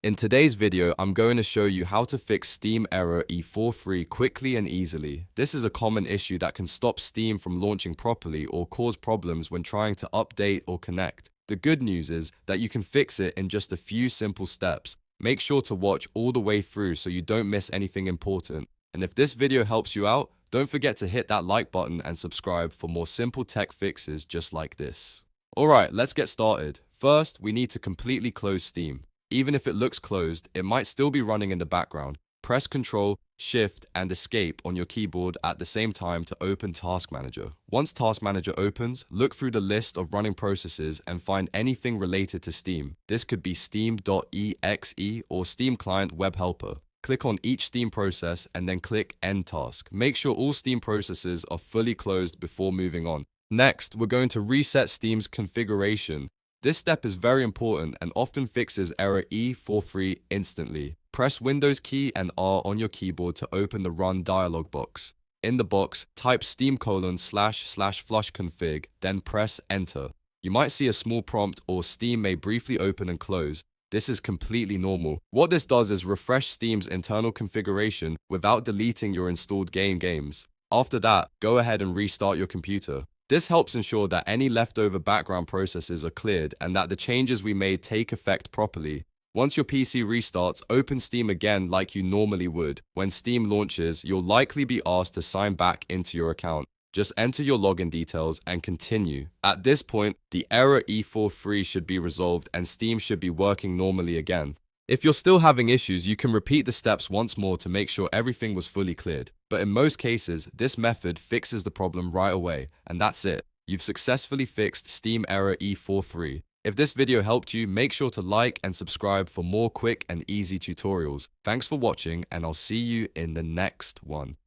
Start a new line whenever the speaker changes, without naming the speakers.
In today's video, I'm going to show you how to fix Steam error E43 quickly and easily. This is a common issue that can stop Steam from launching properly or cause problems when trying to update or connect. The good news is that you can fix it in just a few simple steps. Make sure to watch all the way through so you don't miss anything important. And if this video helps you out, don't forget to hit that like button and subscribe for more simple tech fixes just like this. Alright, let's get started. First, we need to completely close Steam. Even if it looks closed, it might still be running in the background. Press Ctrl, Shift, and Escape on your keyboard at the same time to open Task Manager. Once Task Manager opens, look through the list of running processes and find anything related to Steam. This could be steam.exe or Steam Client Web Helper. Click on each Steam process and then click End Task. Make sure all Steam processes are fully closed before moving on. Next, we're going to reset Steam's configuration. This step is very important and often fixes error E43 instantly. Press Windows key and R on your keyboard to open the Run dialog box. In the box, type steam://flushconfig, then press Enter. You might see a small prompt or Steam may briefly open and close. This is completely normal. What this does is refresh Steam's internal configuration without deleting your installed games. After that, go ahead and restart your computer. This helps ensure that any leftover background processes are cleared and that the changes we made take effect properly. Once your PC restarts, open Steam again like you normally would. When Steam launches, you'll likely be asked to sign back into your account. Just enter your login details and continue. At this point, the error E43 should be resolved and Steam should be working normally again. If you're still having issues, you can repeat the steps once more to make sure everything was fully cleared. But in most cases, this method fixes the problem right away, and that's it. You've successfully fixed Steam error E43. If this video helped you, make sure to like and subscribe for more quick and easy tutorials. Thanks for watching, and I'll see you in the next one.